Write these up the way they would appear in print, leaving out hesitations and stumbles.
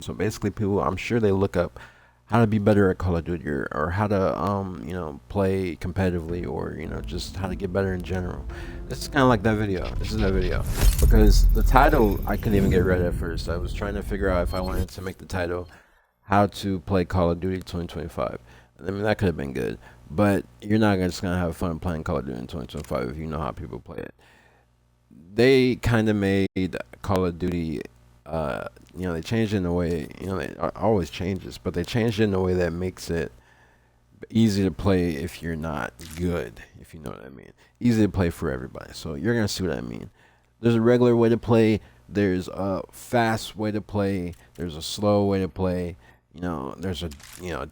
So basically, people, I'm sure they look up how to be better at Call of Duty, or how to play competitively, or just how to get better in general. This is kind of like that video. This is that video because the title I couldn't even get read at first. I was trying to figure out if I wanted to make the title "How to Play Call of Duty 2025." I mean, that could have been good, but you're not just gonna have fun playing Call of Duty in 2025 if you know how people play it. They kind of made Call of Duty. They changed it in a way. It always changes, but they changed it in a way that makes it easy to play if you're not good. If you know what I mean, easy to play for everybody. So you're gonna see what I mean. There's a regular way to play. There's a fast way to play. There's a slow way to play. There's a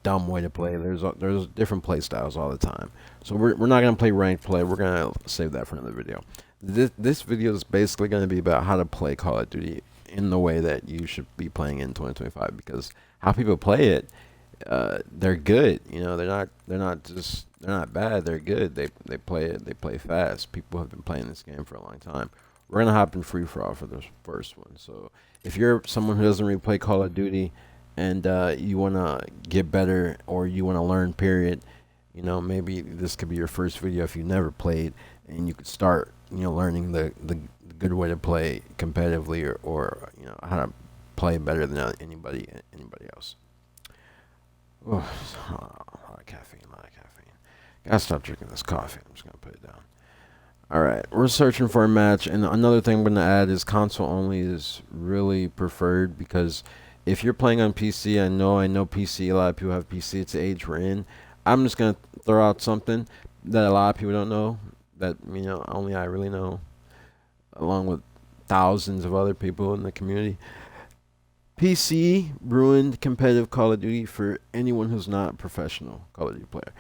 dumb way to play. There's different play styles all the time. So we're not gonna play ranked play. We're gonna save that for another video. This video is basically gonna be about how to play Call of Duty in the way that you should be playing in 2025, because how people play it, they're good. They're not bad. They're good. They play it. They play fast. People have been playing this game for a long time. We're gonna hop in free for all for this first one. So if you're someone who doesn't really play Call of Duty, and you wanna get better, or you wanna learn, period, maybe this could be your first video if you never played, and you could start learning the good way to play competitively, or how to play better than anybody else. Oh, a lot of caffeine, a lot of caffeine. Gotta stop drinking this coffee. I'm just gonna put it down. All right, we're searching for a match, and another thing I'm gonna add is console only is really preferred, because if you're playing on PC, I know PC. A lot of people have PC. It's the age we're in. I'm just gonna throw out something that a lot of people don't know, that only I really know, along with thousands of other people in the community. PC ruined competitive Call of Duty for anyone who's not a professional Call of Duty player,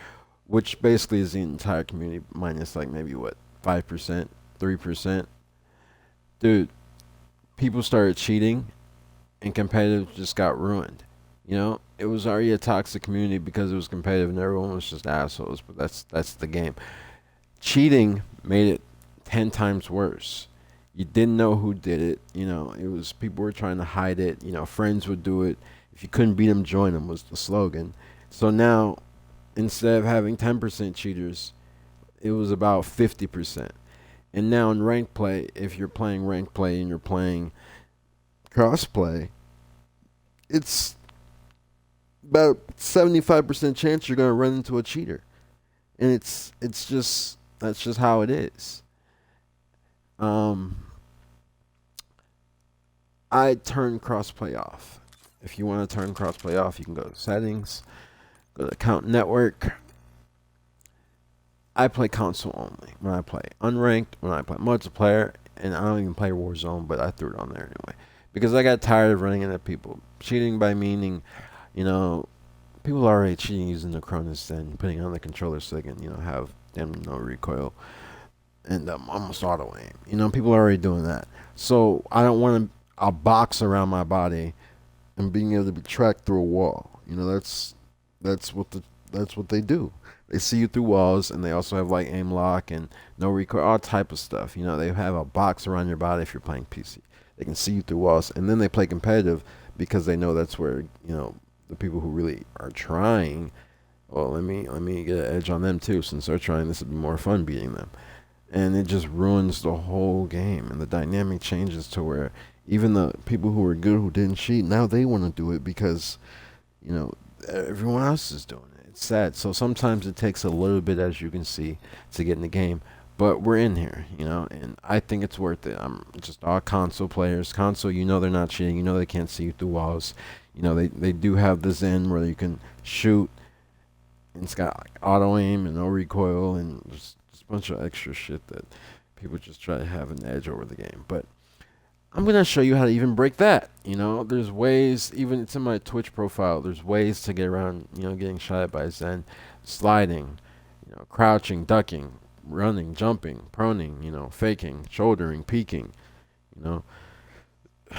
which basically is the entire community minus like maybe what 5%, 3%. Dude, people started cheating, and competitive just got ruined. It was already a toxic community because it was competitive and everyone was just assholes. But that's the game. Cheating made it 10 times worse. You didn't know who did it. It was people were trying to hide it. Friends would do it. If you couldn't beat them, join them was the slogan. So now, instead of having 10% cheaters, it was about 50%. And now in ranked play, if you're playing ranked play and you're playing crossplay, it's about 75% chance you're gonna run into a cheater, and it's just that's just how it is. Um, I turn crossplay off. If you want to turn crossplay off, you can go to settings, go to account network. I play console only when I play unranked, when I play multiplayer, and I don't even play Warzone, but I threw it on there anyway because I got tired of running into people cheating by meaning, you know, people are already cheating using the Cronus and putting on the controller so they can, have damn no recoil and almost auto aim. People are already doing that. So I don't want a box around my body and being able to be tracked through a wall. That's what that's what they do. They see you through walls, and they also have like aim lock and no recoil, all type of stuff. They have a box around your body if you're playing PC. They can see you through walls, and then they play competitive because they know that's where the people who really are trying. Well, let me get an edge on them too, since they're trying. This would be more fun beating them, and it just ruins the whole game. And the dynamic changes to where even the people who were good who didn't cheat now they want to do it because you know everyone else is doing it. It's sad. So sometimes it takes a little bit, as you can see, to get in the game. But we're in here, and I think it's worth it. I'm just all console players. Console, they're not cheating. They can't see you through walls. They do have the Zen where you can shoot, and it's got like auto aim and no recoil and just a bunch of extra shit that people just try to have an edge over the game. But I'm gonna show you how to even break that. There's ways. Even it's in my Twitch profile. There's ways to get around. Getting shot at by Zen, sliding, crouching, ducking, running, jumping, proning. Faking, shouldering, peeking. You know,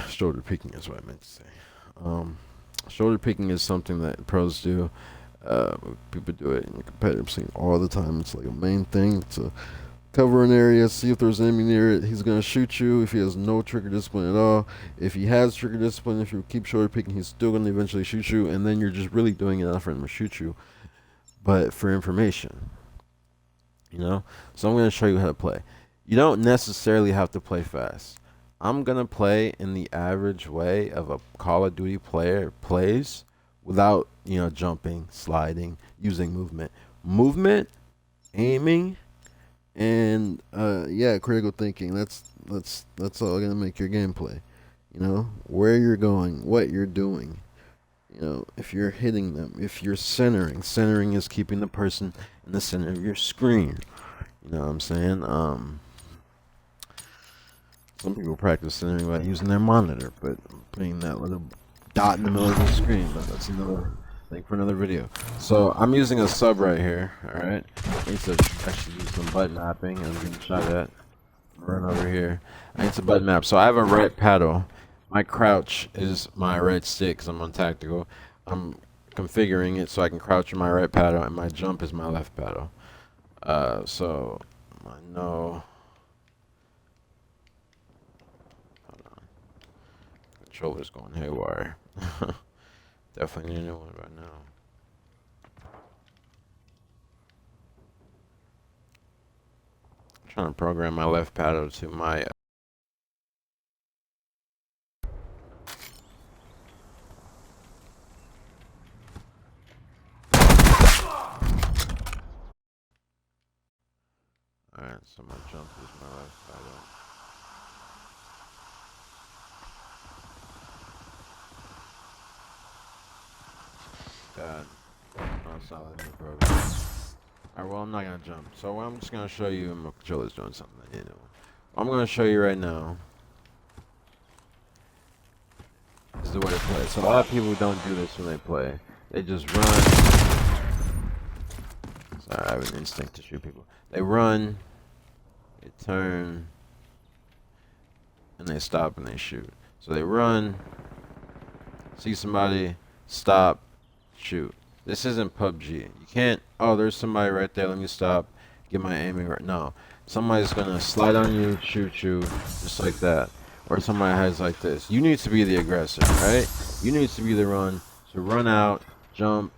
shoulder peeking is what I meant to say. Um, Shoulder peeking is something that pros do. People do it in the competitive scene all the time. It's like a main thing. It's a Cover an area, see if there's an enemy near it. He's gonna shoot you if he has no trigger discipline at all. If he has trigger discipline, if you keep shoulder picking, he's still gonna eventually shoot you, and then you're just really doing it not for him to shoot you, but for information. You know? So I'm gonna show you how to play. You don't necessarily have to play fast. I'm gonna play in the average way of a Call of Duty player plays without, jumping, sliding, using movement. Movement, aiming, and yeah, critical thinking. That's all gonna make your gameplay. Where you're going, what you're doing. If you're hitting them, if you're centering. Centering is keeping the person in the center of your screen. You know what I'm saying? Some people practice centering by using their monitor, but putting that little dot in the middle of the screen. But that's another thing for another video. So I'm using a sub right here. All right. I need to actually use some button mapping. I'm gonna try that. Run over here. I need to button map. So I have a right paddle. My crouch is my right stick because I'm on tactical. I'm configuring it so I can crouch with my right paddle, and my jump is my left paddle. So I know. Hold on. Controller's going haywire. Definitely need a new one right now. I'm trying to program my left paddle to my. Alright, so my jump is my left paddle. God. No, solid new program. Alright, well, I'm not gonna jump. So I'm just gonna show you, my controller's doing something. I'm gonna show you right now is the way to play. So a lot of people don't do this when they play. They just run. Sorry, I have an instinct to shoot people. They run, they turn, and they stop and they shoot. So they run, see somebody, stop, shoot. This isn't PUBG. You can't, oh, there's somebody right there, let me stop, get my aiming right. No. Somebody's gonna slide on you, shoot you, just like that. Or somebody has like this. You need to be the aggressor, right? You need to be the one to run out, jump,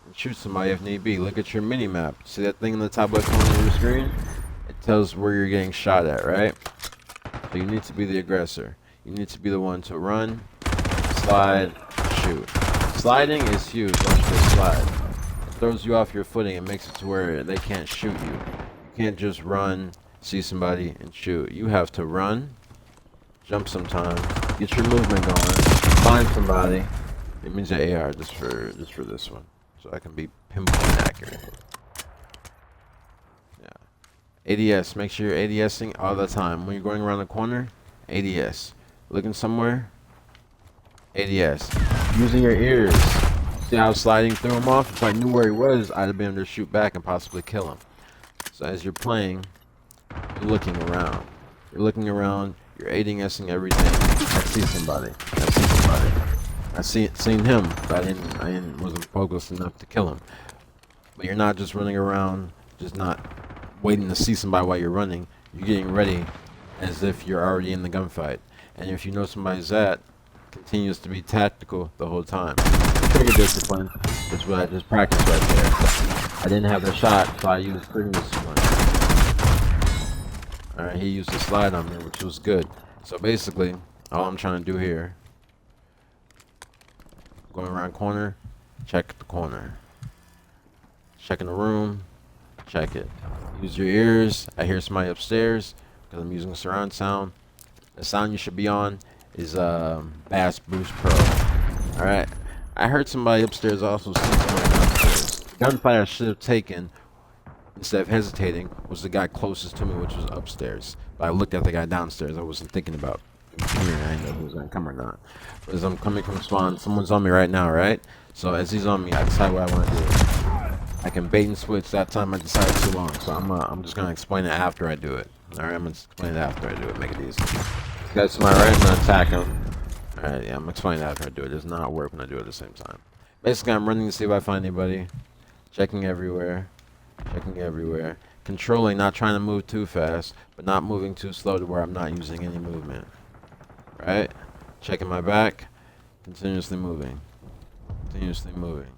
and shoot somebody if need be. Look at your mini map. See that thing in the top left corner of your screen? It tells where you're getting shot at, right? So you need to be the aggressor. You need to be the one to run, slide, shoot. Sliding is huge once you slide. It throws you off your footing and makes it to where they can't shoot you. You can't just run, see somebody, and shoot. You have to run, jump sometime, get your movement going, find somebody. It means the AR just for this one, so I can be pinpoint accurate. Yeah. ADS. Make sure you're ADSing all the time. When you're going around the corner, ADS. Looking somewhere, ADS. Using your ears. See how sliding threw him off? If I knew where he was, I'd have been able to shoot back and possibly kill him. So as you're playing, you're looking around. You're looking around. You're ADSing everything. I see somebody. I seen him, but I wasn't focused enough to kill him. But you're not just running around, just not waiting to see somebody while you're running. You're getting ready as if you're already in the gunfight. And if you know somebody's at, continues to be tactical the whole time. Trigger discipline is what I just practiced right there. I didn't have the shot, so I used trigger discipline. Alright, he used a slide on me, which was good. So basically, all I'm trying to do here, going around corner, check the corner. Checking the room, check it. Use your ears. I hear somebody upstairs because I'm using surround sound. The sound you should be on is Bass Boost Pro. Alright. I heard somebody upstairs also see somebody downstairs. The gunfight I should have taken, instead of hesitating, was the guy closest to me, which was upstairs. But I looked at the guy downstairs. I wasn't thinking about here. I didn't know if he was going to come or not. But as I'm coming from spawn, someone's on me right now, right? So as he's on me, I decide what I want to do. I can bait and switch. That time I decided too long. So I'm just going to explain it after I do it. Alright, I'm going to explain it after I do it. Make it easy. Guys to my right, I'm going to attack him. Alright, yeah, I'm going to explain it after I do it. It does not work when I do it at the same time. Basically, I'm running to see if I find anybody. Checking everywhere. controlling, not trying to move too fast, but not moving too slow to where I'm not using any movement. Right? Checking my back, continuously moving. Continuously moving.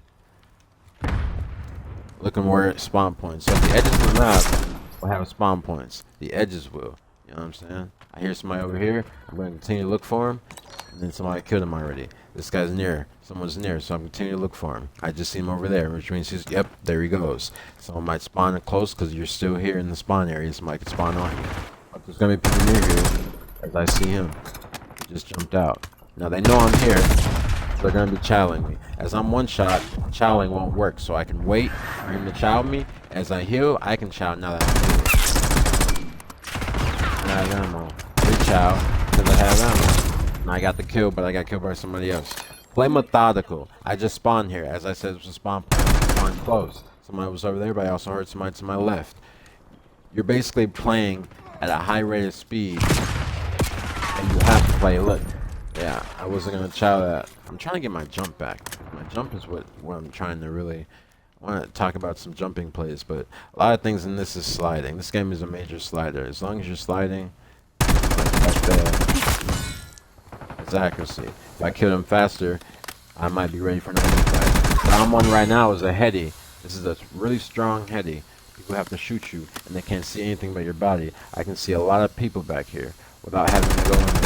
Looking where it spawn points. So the edges of the map will have spawn points. The edges will. You know what I'm saying? I hear somebody over here. I'm going to continue to look for him. And then somebody killed him already. This guy's near. Someone's near, so I'm continuing to look for him. I just see him over there, which means yep, there he goes. Someone might spawn in close because you're still here in the spawn area. Somebody could spawn on you. But there's going to be people near you as I see him. He just jumped out. Now they know I'm here. So they're going to be chowing me. As I'm one shot, chowing won't work. So I can wait for him to chow me. As I heal, I can chow now that I'm healed. I have ammo. They chow because I have ammo. And I got the kill, but I got killed by somebody else. Play methodical. I just spawned here. As I said, it was a spawn close. Somebody was over there, but I also heard somebody to my left. You're basically playing at a high rate of speed. And you have to play. Look. Yeah, I wasn't going to chow that. I'm trying to get my jump back. My jump is what I'm trying to really... I want to talk about some jumping plays, but a lot of things in this is sliding. This game is a major slider. As long as you're sliding, it's accuracy. If I kill him faster, I might be ready for another fight. What I'm on right now is a heady. This is a really strong heady. People have to shoot you, and they can't see anything but your body. I can see a lot of people back here without having to go anywhere.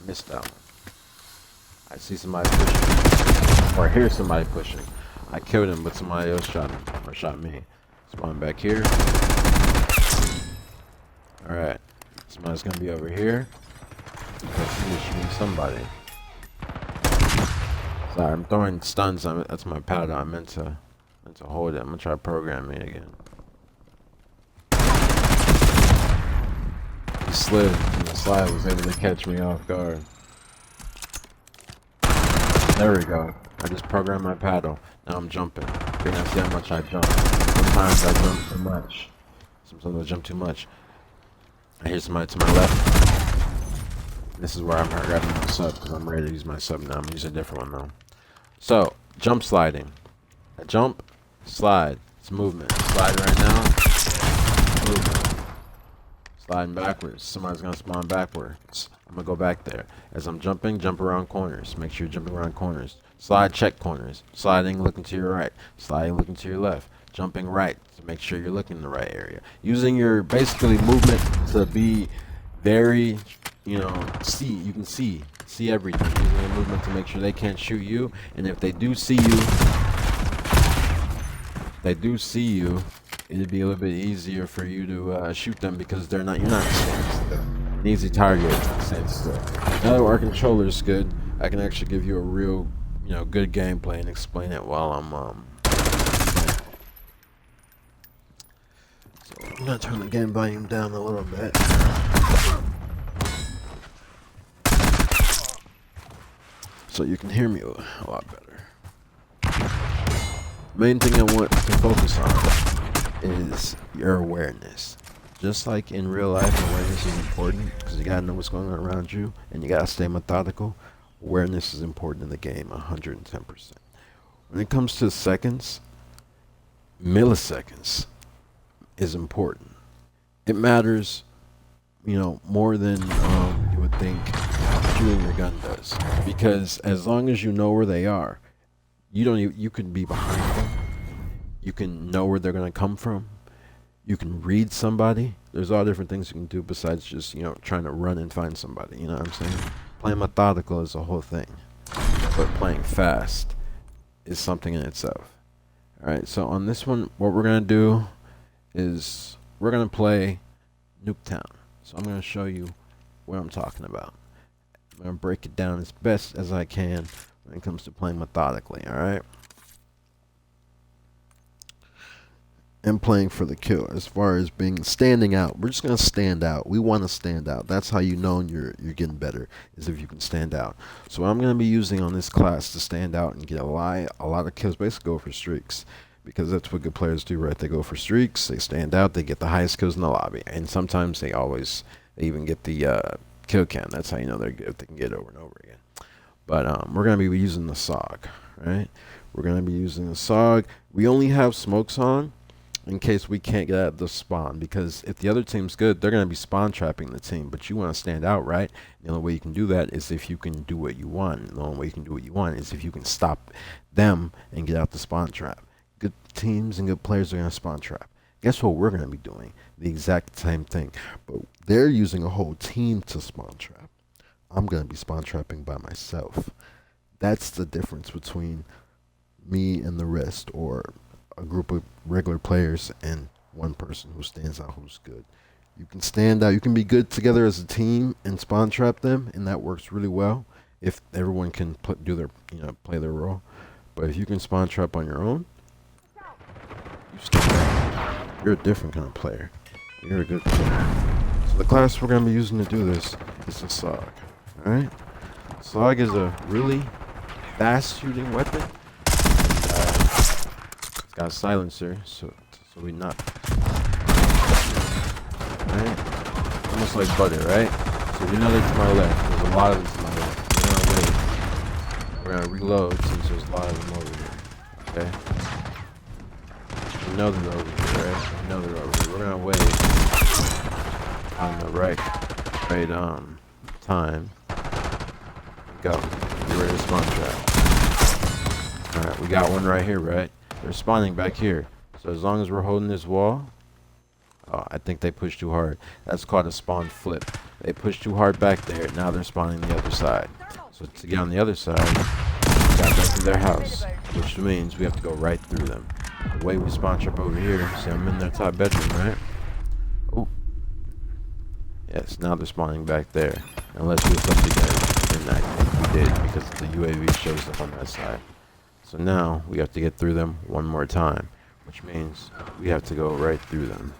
Missed that one. I see somebody pushing. Or hear somebody pushing. I killed him, but somebody else shot him. Or shot me. Spawn back here. Alright. Somebody's gonna be over here. He's shooting somebody. Sorry, I'm throwing stuns. That's my powder. I meant to hold it. I'm gonna try programming again. He slid, and the slide was able to catch me off guard. There we go. I just programmed my paddle. Now I'm jumping. You can see how much I jump. Sometimes I jump too much. Sometimes I jump too much. I hear somebody to my left. This is where I'm grabbing my sub because I'm ready to use my sub now. I'm gonna use a different one though. So, jump sliding. I jump, slide. It's movement. Slide right now. Movement. Sliding backwards. Somebody's gonna spawn backwards. I'm gonna go back there. As I'm jumping, jump around corners. Make sure you're jumping around corners. Slide, check corners. Sliding, looking to your right. Sliding, looking to your left. Jumping right to make sure you're looking in the right area. Using your basically movement to be very, you can see everything. Using your movement to make sure they can't shoot you. And if they do see you, it'd be a little bit easier for you to shoot them because you're not standing still. An easy target, stand still. Now that our controller is good, I can actually give you a real, good gameplay and explain it while I'm playing. So I'm gonna turn the game volume down a little bit. So you can hear me a lot better. Main thing I want to focus on is your awareness. Just like in real life, awareness is important because you gotta know what's going on around you and you gotta stay methodical. Awareness is important in the game, 110%. When it comes to seconds, milliseconds is important. It matters, more than you would think shooting your gun does. Because as long as you know where they are, you can be behind them. You can know where they're gonna come from. You can read somebody. There's all different things you can do besides just, trying to run and find somebody. You know what I'm saying? Playing methodical is a whole thing. But playing fast is something in itself. Alright, so on this one, what we're going to do is we're going to play Nuketown. So I'm going to show you what I'm talking about. I'm going to break it down as best as I can when it comes to playing methodically, alright? And playing for the kill. As far as standing out, we're just gonna stand out. We want to stand out. That's how you know you're getting better, is if you can stand out. So what I'm gonna be using on this class to stand out and get a lot of kills, basically go for streaks, because that's what good players do, right? They go for streaks, they stand out, they get the highest kills in the lobby, and sometimes they even get the kill cam. That's how you know they're good, if they can get it over and over again. But we're gonna be using the SOG, right? We're gonna be using a SOG. We only have smokes on in case we can't get at the spawn, because if the other team's good, they're going to be spawn trapping the team, but you want to stand out, right? The only way you can do that is if you can do what you want. The only way you can do what you want is if you can stop them and get out the spawn trap. Good teams and good players are going to spawn trap. Guess what we're going to be doing? The exact same thing, but they're using a whole team to spawn trap. I'm going to be spawn trapping by myself. That's the difference between me and the rest, or a group of regular players and one person who stands out, who's good. You can stand out. You can be good together as a team and spawn trap them, and that works really well if everyone can play their role. But if you can spawn trap on your own, you stand out. You're a different kind of player. You're a good player. So the class we're gonna be using to do this is a SOG. All right. SOG is a really fast shooting weapon. It's got a silencer, so we not. Right? Almost like butter, right? So we know they're to my left. There's a lot of them to my left. We're gonna wait. We're gonna reload since there's a lot of them over here. Okay? We know they're over here, right? We know they're over here. We're gonna wait on the right time. Go. Get ready to spawn trap. Alright, we got one right here, right? They're spawning back here. So as long as we're holding this wall. Oh, I think they pushed too hard. That's called a spawn flip. They pushed too hard back there. Now they're spawning the other side. So to get on the other side, we gotta go through their house, which means we have to go right through them. The way we spawn trap over here, see, I'm in their top bedroom, right? Oh. Yes, now they're spawning back there. Unless we flipped again, and I think we did because the UAV shows up on that side. So now we have to get through them one more time, which means we have to go right through them.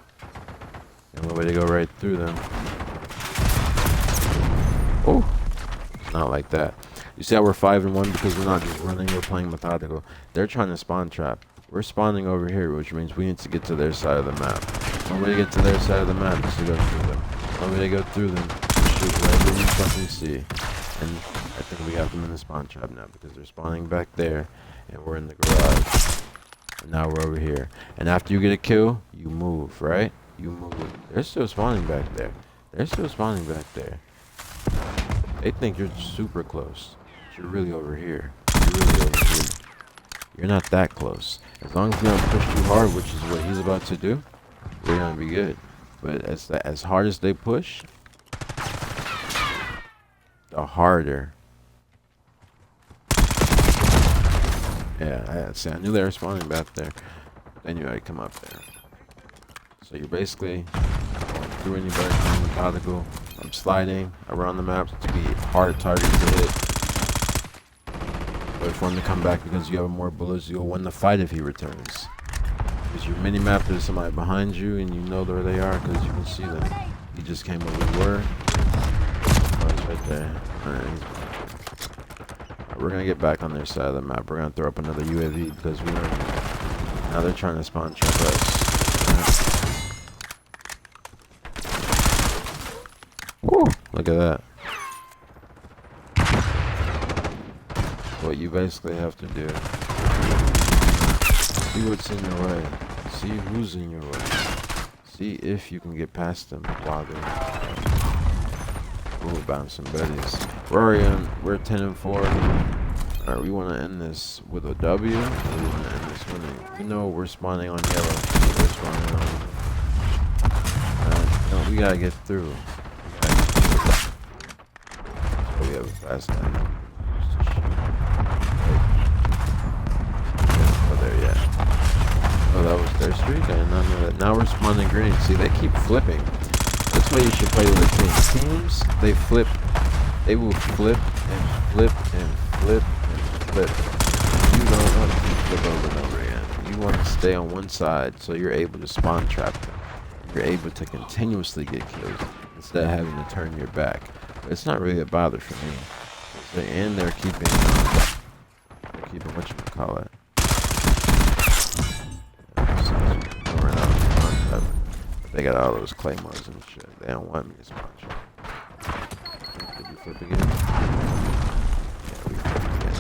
And the way to go right through them. Oh, it's not like that. You see how we're 5-1 because we're not just running, we're playing methodical. They're trying to spawn trap. We're spawning over here, which means we need to get to their side of the map. The only way to get to their side of the map is to go through them. The only way to go through them is shoot whatever you fucking see. And I think we got them in the spawn trap now because they're spawning back there. And we're in the garage. And now we're over here. And after you get a kill, you move, right? You move. They're still spawning back there. They're still spawning back there. They think you're super close. But you're really over here. You're really over here. You're not that close. As long as you don't push too hard, which is what he's about to do, we're gonna be good. But as hard as they push, the harder. Yeah, I knew they were spawning back there. They knew I'd come up there. So you're basically going through anybody, methodical. I'm sliding around the map to be hard target to hit. Wait for him to come back because you have more bullets. You'll win the fight if he returns. Because your mini map, there's somebody behind you and you know where they are because you can see them. He just came over where? Oh, he's right there. Alright, we're gonna get back on their side of the map. We're gonna throw up another UAV because we know now they're trying to spawn trap us. Woo! Look at that. What you basically have to do. See what's in your way. See who's in your way. See if you can get past them while they're bouncing buddies. We're 10-4. Alright, we want to end this with a W. Or we want to end this winning. We know we're spawning on yellow. We're spawning on. No, we gotta get through. So we have a fast time. Oh, there, yeah. Oh, that was their streak? I did not know that. Now we're spawning green. See, they keep flipping. That's why you should play with a team. Teams, they flip. They will flip and flip and flip and flip. You don't want to flip over and over again. You want to stay on one side so you're able to spawn trap them. You're able to continuously get kills instead of having to turn your back. But it's not really a bother for me. And they're keeping what you call it. They got all those claymores and shit. They don't want me to spawn trap. Did we flip again? Yeah, we flipped again.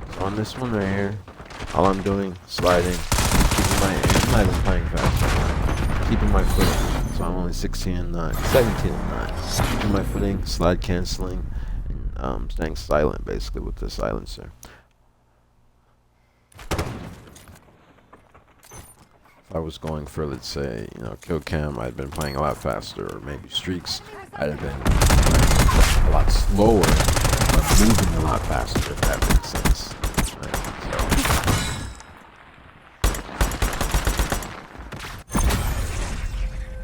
As on this one right here, all I'm doing, sliding, keeping my, I'm not even playing fast right now, keeping my footing, so I'm only 16 and 9, 17 and 9, keeping my footing, slide canceling, and staying silent basically with the silencer. If I was going for, let's say, kill cam, I'd been playing a lot faster, or maybe streaks, I'd have been playing a lot slower, but moving a lot faster, if that makes sense. Right? So,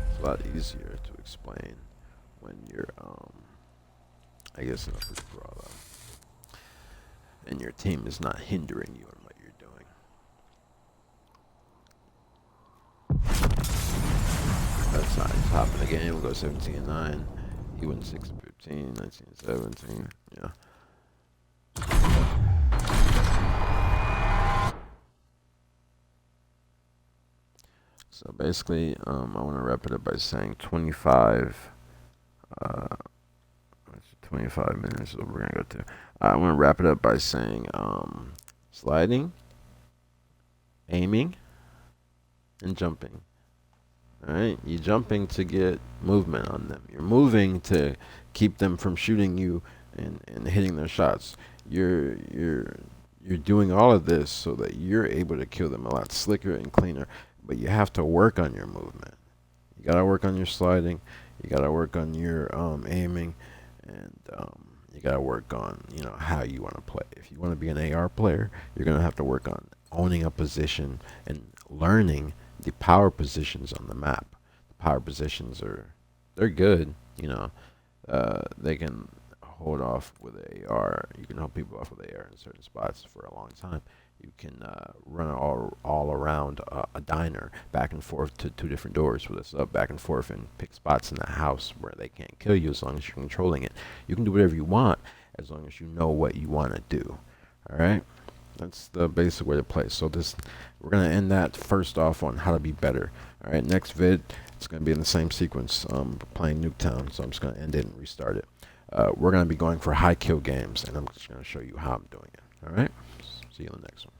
it's a lot easier to explain when you're, I guess, in a free for all, and your team is not hindering you in what you're doing. That's not he's hopping the game. We'll go 17 and 9. He went 6 and 15, 19 and 17. Yeah. So basically, I want to wrap it up by saying 25. 25 minutes. So we're gonna go to. I want to wrap it up by saying sliding, aiming, and jumping. Alright, you're jumping to get movement on them. You're moving to keep them from shooting you and hitting their shots. You're doing all of this so that you're able to kill them a lot slicker and cleaner. But you have to work on your movement. You gotta work on your sliding. You gotta work on your aiming, and you gotta work on how you want to play. If you want to be an AR player, you're gonna have to work on owning a position and learning the power positions on the map. The power positions they're good. They can hold off with AR. You can hold people off with AR in certain spots for a long time. You can run all around a diner, back and forth to 2 different doors with us up, back and forth, and pick spots in the house where they can't kill you as long as you're controlling it. You can do whatever you want as long as you know what you want to do. All right. That's the basic way to play. So we're gonna end that first off on how to be better. All right, next vid, it's gonna be in the same sequence, playing Nuketown. So I'm just gonna end it and restart it. We're gonna be going for high kill games, and I'm just gonna show you how I'm doing it. All right, see you in the next one.